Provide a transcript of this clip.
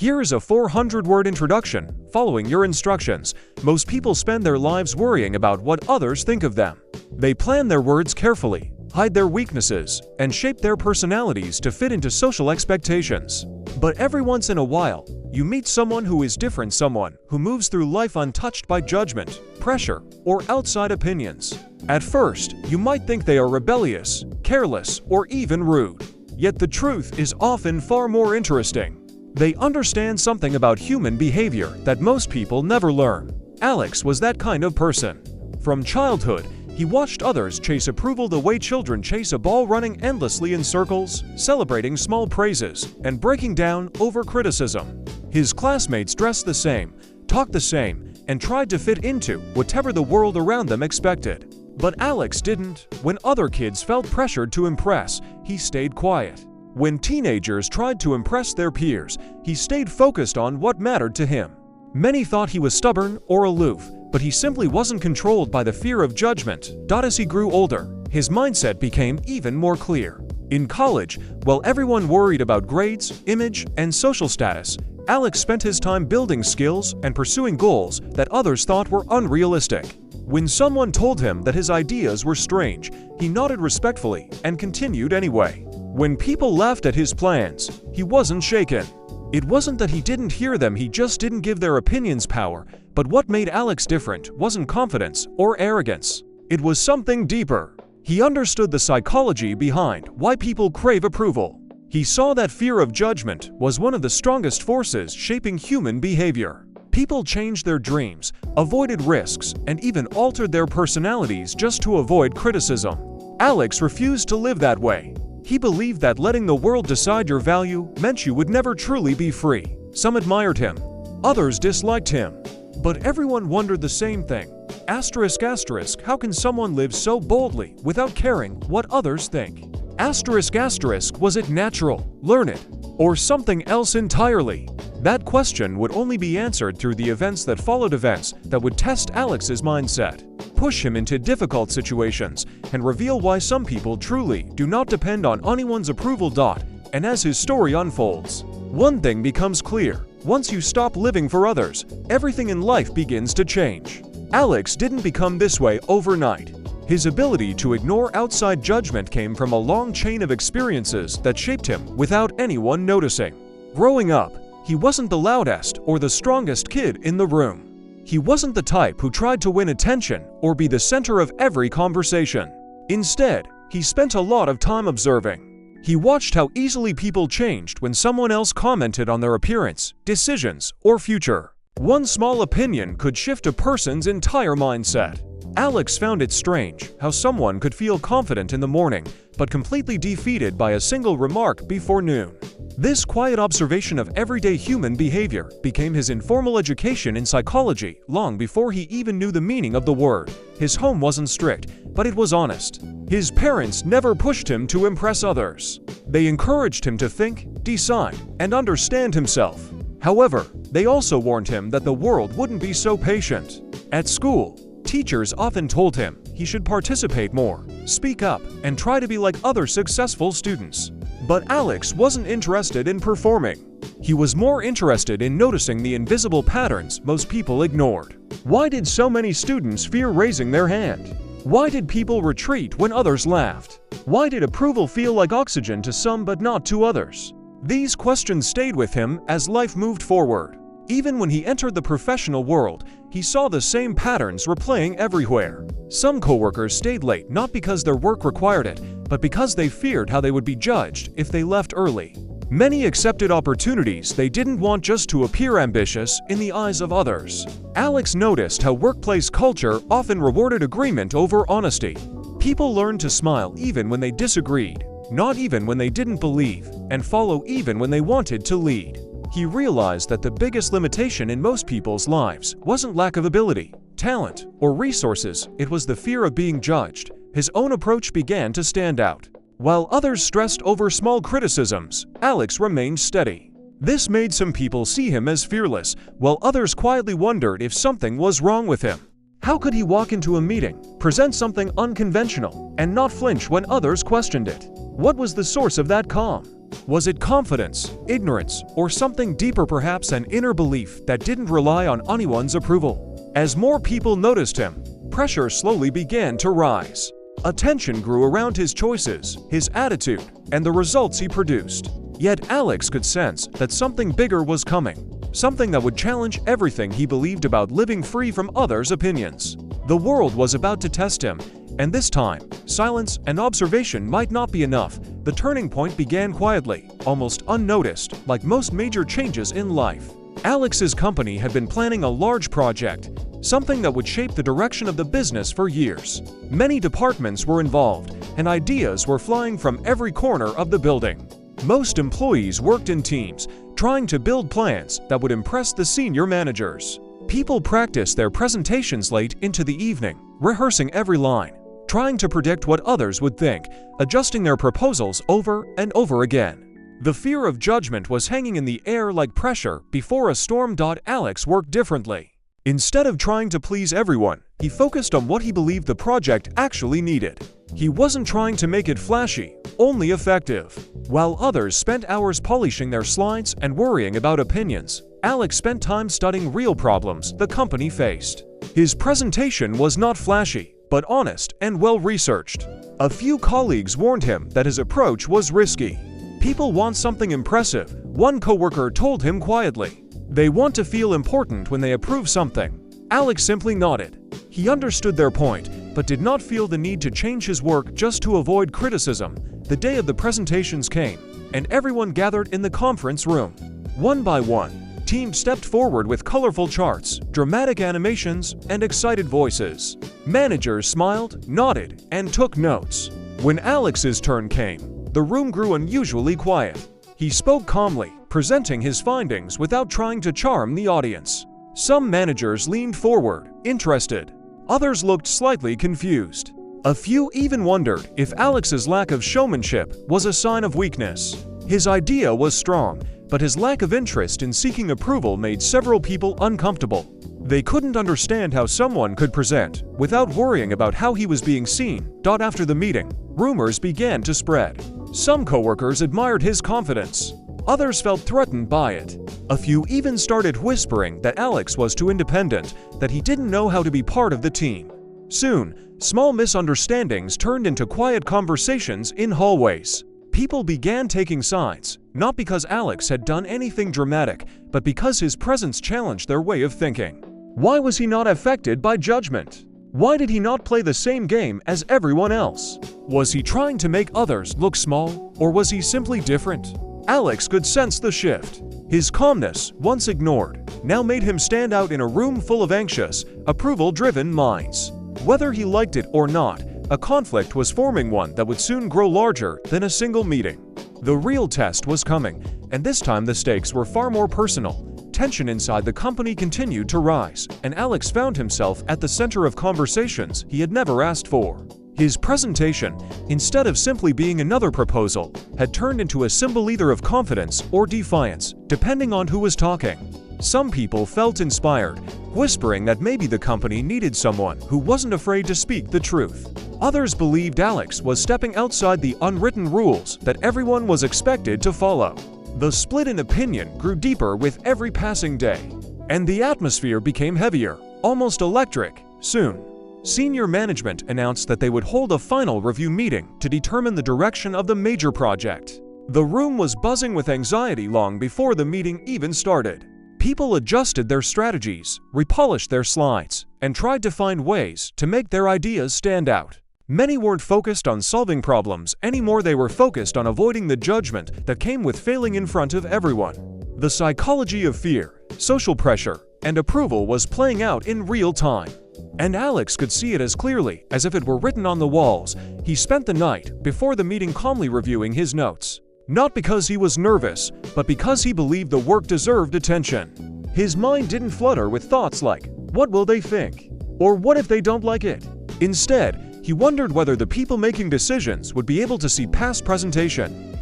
Here is a 400-word introduction. Following your instructions, most people spend their lives worrying about what others think of them. They plan their words carefully, hide their weaknesses, and shape their personalities to fit into social expectations. But every once in a while, you meet someone who is different, someone who moves through life untouched by judgment, pressure, or outside opinions. At first, you might think they are rebellious, careless, or even rude. Yet the truth is often far more interesting. They understand something about human behavior that most people never learn. Alex was that kind of person. From childhood, he watched others chase approval the way children chase a ball, running endlessly in circles, celebrating small praises, and breaking down over criticism. His classmates dressed the same, talked the same, and tried to fit into whatever the world around them expected. But Alex didn't. When other kids felt pressured to impress, he stayed quiet. When teenagers tried to impress their peers, he stayed focused on what mattered to him. Many thought he was stubborn or aloof, but he simply wasn't controlled by the fear of judgment. As he grew older, his mindset became even more clear. In college, while everyone worried about grades, image, and social status, Alex spent his time building skills and pursuing goals that others thought were unrealistic. When someone told him that his ideas were strange, he nodded respectfully and continued anyway. When people laughed at his plans, he wasn't shaken. It wasn't that he didn't hear them, he just didn't give their opinions power. But what made Alex different wasn't confidence or arrogance. It was something deeper. He understood the psychology behind why people crave approval. He saw that fear of judgment was one of the strongest forces shaping human behavior. People changed their dreams, avoided risks, and even altered their personalities just to avoid criticism. Alex refused to live that way. He believed that letting the world decide your value meant you would never truly be free. Some admired him, others disliked him, but everyone wondered the same thing. How can someone live so boldly without caring what others think? Was it natural, learned, or something else entirely? That question would only be answered through the events that followed, events that would test Alex's mindset, push him into difficult situations, and reveal why some people truly do not depend on anyone's approval. And as his story unfolds, one thing becomes clear. Once you stop living for others, everything in life begins to change. Alex didn't become this way overnight. His ability to ignore outside judgment came from a long chain of experiences that shaped him without anyone noticing. Growing up, he wasn't the loudest or the strongest kid in the room. He wasn't the type who tried to win attention or be the center of every conversation. Instead, he spent a lot of time observing. He watched how easily people changed when someone else commented on their appearance, decisions, or future. One small opinion could shift a person's entire mindset. Alex found it strange how someone could feel confident in the morning, but completely defeated by a single remark before noon. This quiet observation of everyday human behavior became his informal education in psychology long before he even knew the meaning of the word. His home wasn't strict, but it was honest. His parents never pushed him to impress others. They encouraged him to think, decide, and understand himself. However, they also warned him that the world wouldn't be so patient. At school, teachers often told him he should participate more, speak up, and try to be like other successful students. But Alex wasn't interested in performing. He was more interested in noticing the invisible patterns most people ignored. Why did so many students fear raising their hand? Why did people retreat when others laughed? Why did approval feel like oxygen to some but not to others? These questions stayed with him as life moved forward. Even when he entered the professional world, he saw the same patterns replaying everywhere. Some coworkers stayed late not because their work required it, but because they feared how they would be judged if they left early. Many accepted opportunities they didn't want just to appear ambitious in the eyes of others. Alex noticed how workplace culture often rewarded agreement over honesty. People learned to smile even when they disagreed, nod even when they didn't believe, and follow even when they wanted to lead. He realized that the biggest limitation in most people's lives wasn't lack of ability, talent, or resources, it was the fear of being judged. His own approach began to stand out. While others stressed over small criticisms, Alex remained steady. This made some people see him as fearless, while others quietly wondered if something was wrong with him. How could he walk into a meeting, present something unconventional, and not flinch when others questioned it? What was the source of that calm? Was it confidence, ignorance, or something deeper, perhaps an inner belief that didn't rely on anyone's approval? As more people noticed him, pressure slowly began to rise. Attention grew around his choices, his attitude, and the results he produced. Yet Alex could sense that something bigger was coming, something that would challenge everything he believed about living free from others' opinions. The world was about to test him, and this time, silence and observation might not be enough. The turning point began quietly, almost unnoticed, like most major changes in life. Alex's company had been planning a large project, something that would shape the direction of the business for years. Many departments were involved, and ideas were flying from every corner of the building. Most employees worked in teams, trying to build plans that would impress the senior managers. People practiced their presentations late into the evening, rehearsing every line, trying to predict what others would think, adjusting their proposals over and over again. The fear of judgment was hanging in the air like pressure before a storm. Alex worked differently. Instead of trying to please everyone, he focused on what he believed the project actually needed. He wasn't trying to make it flashy, only effective. While others spent hours polishing their slides and worrying about opinions, Alex spent time studying real problems the company faced. His presentation was not flashy, but honest and well-researched. A few colleagues warned him that his approach was risky. People want something impressive, one coworker told him quietly. They want to feel important when they approve something. Alex simply nodded. He understood their point, but did not feel the need to change his work just to avoid criticism. The day of the presentations came, and everyone gathered in the conference room. One by one, teams stepped forward with colorful charts, dramatic animations, and excited voices. Managers smiled, nodded, and took notes. When Alex's turn came, the room grew unusually quiet. He spoke calmly, presenting his findings without trying to charm the audience. Some managers leaned forward, interested. Others looked slightly confused. A few even wondered if Alex's lack of showmanship was a sign of weakness. His idea was strong, but his lack of interest in seeking approval made several people uncomfortable. They couldn't understand how someone could present without worrying about how he was being seen. After the meeting, rumors began to spread. Some coworkers admired his confidence. Others felt threatened by it. A few even started whispering that Alex was too independent, that he didn't know how to be part of the team. Soon, small misunderstandings turned into quiet conversations in hallways. People began taking sides, not because Alex had done anything dramatic, but because his presence challenged their way of thinking. Why was he not affected by judgment? Why did he not play the same game as everyone else? Was he trying to make others look small, or was he simply different? Alex could sense the shift. His calmness, once ignored, now made him stand out in a room full of anxious, approval-driven minds. Whether he liked it or not, a conflict was forming, one that would soon grow larger than a single meeting. The real test was coming, and this time the stakes were far more personal. Tension inside the company continued to rise, and Alex found himself at the center of conversations he had never asked for. His presentation, instead of simply being another proposal, had turned into a symbol either of confidence or defiance, depending on who was talking. Some people felt inspired, whispering that maybe the company needed someone who wasn't afraid to speak the truth. Others believed Alex was stepping outside the unwritten rules that everyone was expected to follow. The split in opinion grew deeper with every passing day, and the atmosphere became heavier, almost electric. Soon, senior management announced that they would hold a final review meeting to determine the direction of the major project. The room was buzzing with anxiety long before the meeting even started. People adjusted their strategies, repolished their slides, and tried to find ways to make their ideas stand out. Many weren't focused on solving problems anymore, they were focused on avoiding the judgment that came with failing in front of everyone. The psychology of fear, social pressure, and approval was playing out in real time. And Alex could see it as clearly as if it were written on the walls. He spent the night before the meeting calmly reviewing his notes. Not because he was nervous, but because he believed the work deserved attention. His mind didn't flutter with thoughts like, "What will they think?" or "What if they don't like it?" Instead, he wondered whether the people making decisions would be able to see past presentation.